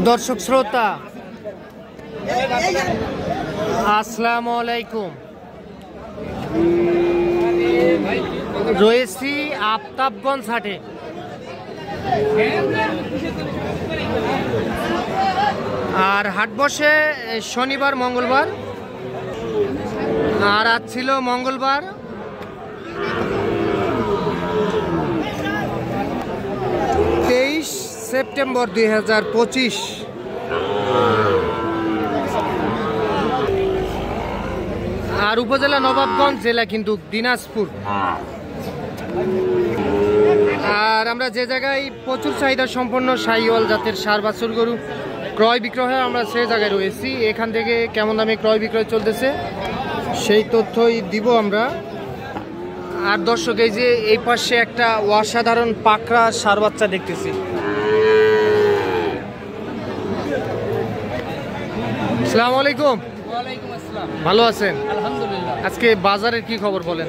দর্শক শ্রোতা আসসালামু আলাইকুম। রয়েছি আফতাবগঞ্জ হাটে। আর হাট বসে শনিবার মঙ্গলবার, আর আজ ছিল মঙ্গলবার। সেপ্টেম্বর 2025। আর উপজেলা নবাবগঞ্জ, জেলা কিন্তু দিনাজপুর। আর আমরা যে জায়গায় প্রচুর চাহিদা সম্পন্ন শাহিওয়াল জাতের ষাঁড় বাছুর গরু ক্রয় বিক্রয় হয়, আমরা সেই জায়গায় রয়েছি। এখান থেকে কেমন দামে ক্রয় বিক্রয় চলতেছে সেই তথ্যই দিব আমরা। আর দর্শক, এই যে এই পাশে একটা অসাধারণ পাকড়া ষাঁড় বাচ্চা দেখতেছি। আসসালামু আলাইকুম। ওয়ালাইকুম আসসালাম। ভালো আছেন? আলহামদুলিল্লাহ। আজকে বাজারের কি খবর বলেন?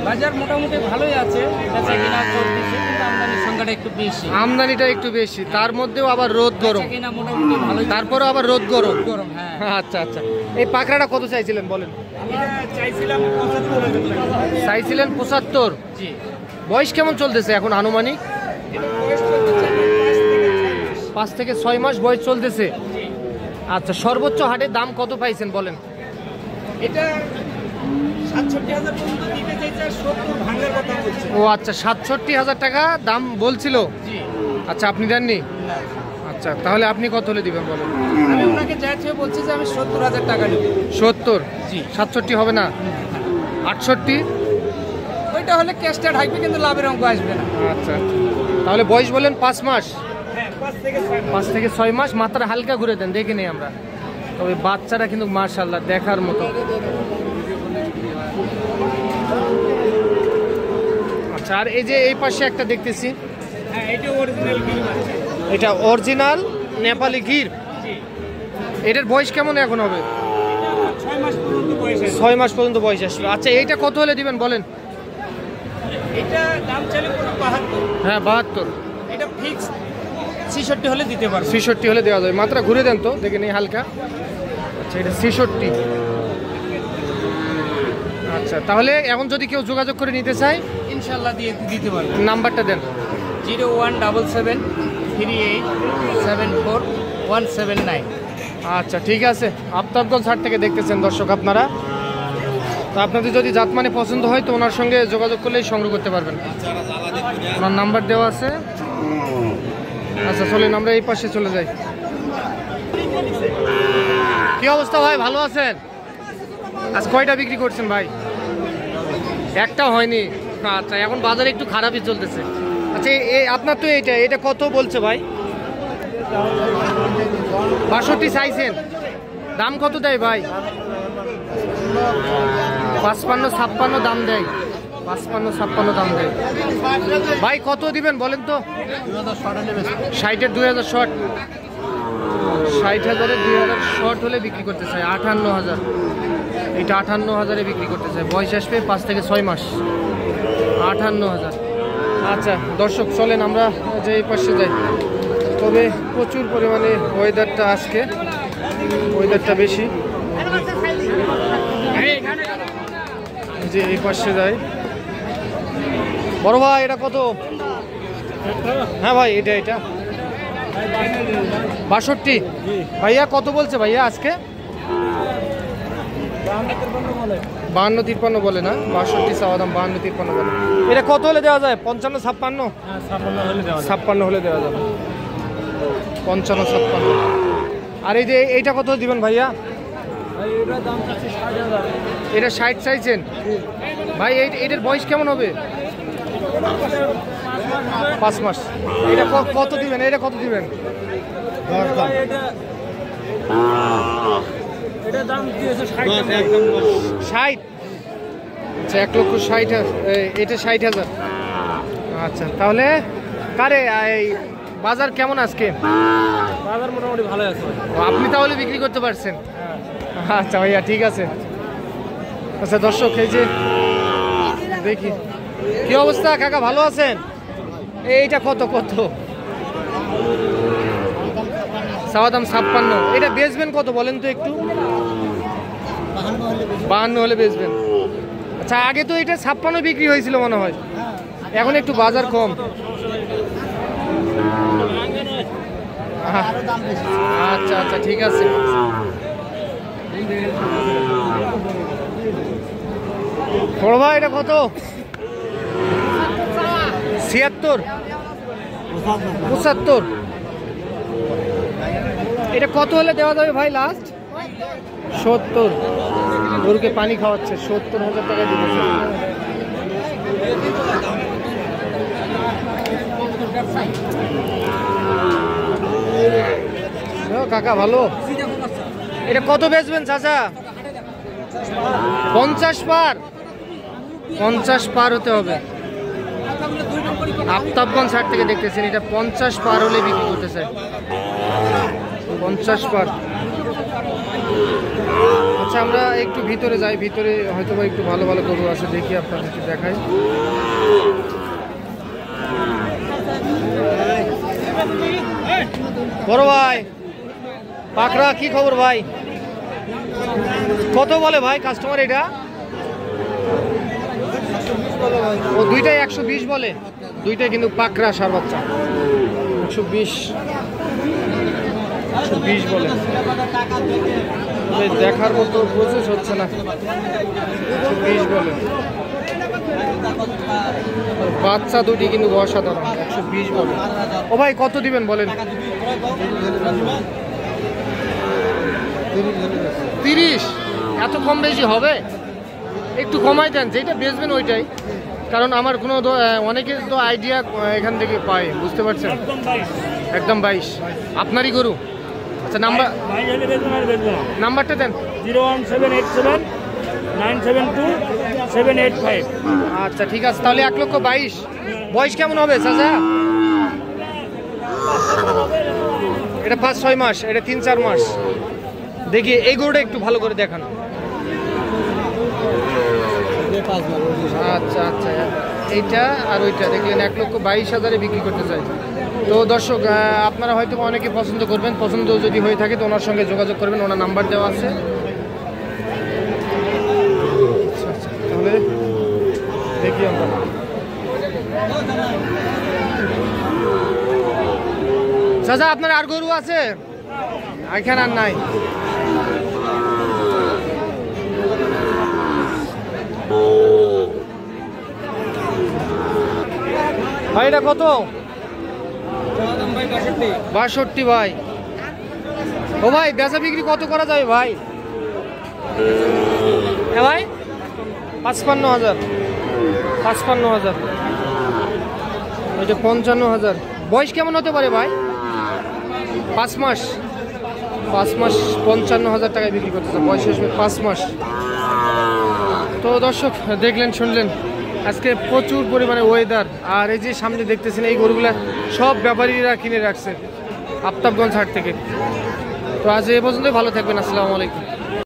বাজার মোটামুটি ভালোই আছে, বেচাকেনা চলতেছে, কিন্তু আমদানির সংখ্যাটা একটু বেশি। আমদানিটা একটু বেশি, তার মধ্যেও আবার রোদ গরম। বেচাকেনা মোটামুটি ভালোই, তারপরেও আবার রোদ গরম। হ্যাঁ। আচ্ছা আচ্ছা, এই পাকড়াটা কত চাইছিলেন বলেন? চাইছিলাম 75,000 টাকা। চাইছিলেন 75? জি। বয়স কেমন চলতেছে এখন আনুমানিক? 5 থেকে 6 মাস বয়স চলতেছে। আচ্ছা, সর্বোচ্চ হাটে দাম কত পাইছেন বলেন? এটা 67,000 পর্যন্ত দিতে চাইছে, 70 ভাঙার কথা বলছে। ও আচ্ছা, 67,000 টাকা দাম বলছিল। জি। আচ্ছা, আপনি দেননি? না। আচ্ছা, তাহলে আপনি কত হলে দিবেন বলেন? আমি ওনাকে চাইছে, বলছি যে আমি 70,000 টাকা নেব। 70? জি। 67 হবে না? 68? ওইটা হলে ক্যাশটা ঢাকবে, কিন্তু লাভের অঙ্ক আসবে না। আচ্ছা, তাহলে বয়স বলেন 5 মাস? হ্যাঁ, 5 থেকে 6 মাস। 5 থেকে 6 মাস। মাত্রা হালকা ঘুরে দেন, দেখে নেই আমরা। তবে বাচ্চারা কিন্তু মাশাআল্লাহ দেখার মতো। আচ্ছা, আর এই যে এই পাশে একটা দেখতেছি, হ্যাঁ, এটা অরিজিনাল গির বাচ্চা। এটা অরিজিনাল নেপালি গির। জি। এটার বয়স কেমন এখন হবে? 6 মাস পর্যন্ত বয়স আছে। 6 মাস পর্যন্ত বয়স আসবে। আচ্ছা, এইটা কত হলে দিবেন বলেন? এটা দাম চাইলে পুরো 72। হ্যাঁ, 72। এটা ফিক্স 66 হলে দিতে পারবো। 66 হলে দেওয়া যাবে। মাত্রা ঘুরে দেন তো, দেখে নেই হালকা। আচ্ছা, এটা 66। আচ্ছা, তাহলে এখন যদি কেউ যোগাযোগ করে নিতে চায়, ইনশাল্লাহ দিতে পারবো। নাম্বারটা দেন। 01773874 179। আচ্ছা, ঠিক আছে। আফতাবগঞ্জ হাট থেকে দেখতেছেন দর্শক আপনারা। তো আপনাদের যদি জাতমানে পছন্দ হয় তো ওনার সঙ্গে যোগাযোগ করলেই সংগ্রহ করতে পারবেন। ওনার নাম্বার দেওয়া আছে। আচ্ছা, চলেন আমরা এই পাশে চলে যাই। কি অবস্থা ভাই, ভালো আছেন? আজ কয়টা বিক্রি করছেন ভাই? একটা হয়নি? আচ্ছা, এখন বাজারে একটু খারাপই চলতেছে। আচ্ছা, আপনার তো এটা কত বলছে ভাই? 62 চাইছেন? দাম কত দেয় ভাই? 55-56 দাম দেয়। 55-56 দাম দেয় ভাই। কত দিবেন বলেন তো? 60-এর 2000 শর্ট। 60,000-এর 2000 শর্ট হলে বিক্রি করতে চাই। 58,000। এটা 58,000-এ বিক্রি করতে চাই। বয়স আসবে 5 থেকে 6 মাস। 58,000। আচ্ছা দর্শক, চলেন আমরা যে এই পাশে যাই। তবে প্রচুর পরিমাণে ওয়েদারটা আজকে বেশি। যে এই পাশে যাই। বড় ভাই, এটা কত? হ্যাঁ ভাই, এটা 62 ভাইয়া। কত বলছে ভাইয়া আজকে? 52-53 বলে না? 62 চাওয়া দাম, 52-53 বলে। এটা কত হলে দেওয়া যায়? 55-56? 56 হলে দেওয়া যাবে। 55-56। আর এই যে এইটা কত দিবেন ভাইয়া? এটা 60 চাইছেন ভাই? এটার বয়স কেমন হবে? 5 মাস। এটা কত দিবেন? এটা কত দিবেন? 60? আচ্ছা, 1,60,000। এটা 60,000। আচ্ছা, তাহলে কারে এই বাজার কেমন আজকে? বাজার মোটামুটি ভালো আছে। আপনি তাহলে বিক্রি করতে পারছেন? আচ্ছা ভাইয়া, ঠিক আছে। আচ্ছা দর্শক, এই যে দেখি কি অবস্থা। কাকা ভালো আছেন? এইটা কত? চাওয়া দাম 56। এটা বেচবেন কত বলেন তো একটু? 52 হলে বেচবেন। আচ্ছা, আগে তো এটা 56 বিক্রি হয়েছিল মনে হয়, এখন একটু বাজার কম। আচ্ছা আচ্ছা, ঠিক আছে। বড় ভাই এটা কত? 76, 75। এটা কত হলে দেওয়া যাবে ভাই লাস্ট? 70। গরুকে পানি খাওয়াচ্ছে, 70,000 টাকা দিতেছে। কাকা ভালো। এটা কত বেচবেন চাচা? 50 পার? 50 পার হতে হবে। আফতাবগঞ্জ হাট থেকে দেখতেছেন, এটা 50 পার হলে বিক্রি করতে চাই। 50 পার। আচ্ছা, আমরা একটু ভিতরে যাই, ভিতরে হয়তো বা একটু ভালো ভালো গরু আছে, দেখি আপনাদেরকে দেখাই। বড় ভাই পাকড়া কি খবর ভাই? কত বলে ভাই কাস্টমার এটা? ও দুইটাই 120 বলে, দুইটাই কিন্তু পাকড়া সার বাচ্চা। 120 বলে। দেখার মতো প্রসেস হচ্ছে না। 120 বলে। বাচ্চা দুটি কিন্তু অসাধারণ, 120 বলে। ও ভাই কত দিবেন বলেন? 30। এত কম বেশি হবে? একটু কমাই দেন, যেটা বেচবেন ওইটাই, কারণ আমার কোনো অনেকের তো আইডিয়া এখান থেকে পাই, বুঝতে পারছেন? একদম 22। আপনারই গরু? আচ্ছা, নাম্বারটা দেন। 01787972785। আচ্ছা ঠিক আছে, তাহলে 1,22,000। বয়স কেমন হবে চাচা? এটা 5-6 মাস, এটা 3-4 মাস। দেখি এই গরুটা একটু ভালো করে দেখান। আচ্ছা আচ্ছা, এইটা আর ওইটা দেখলেন 1,22,000-এ বিক্রি করতে চাই। তো দর্শক, আপনারা হয়তো অনেকে পছন্দ করবেন, পছন্দ যদি হয়ে থাকে তো ওনার সঙ্গে যোগাযোগ করবেন, ওনার নাম্বার দেওয়া আছে। আচ্ছা আচ্ছা, তাহলে দেখি আমরা। চাচা আপনার আর গরু আছে? এখানে আর নাই। ভাই এটা কত? 62 ভাই। ও ভাই বেচা বিক্রি কত করা যাবে ভাই? হ্যাঁ ভাই, 55,000। 55,000। এটা 55,000। বয়স কেমন হতে পারে ভাই? 5 মাস। 5 মাস 55,000 টাকায় বিক্রি করতেছে, বয়স আসবে 5 মাস। তো দর্শক দেখলেন শুনলেন, আজকে প্রচুর পরিমাণে ওয়েদার, আর এই যে সামনে দেখতেছেন এই গরুগুলা সব ব্যাপারীরা কিনে রাখছে আফতাবগঞ্জ হাট থেকে। তো আজ এ পর্যন্তই, ভালো থাকবেন, আসসালামু আলাইকুম।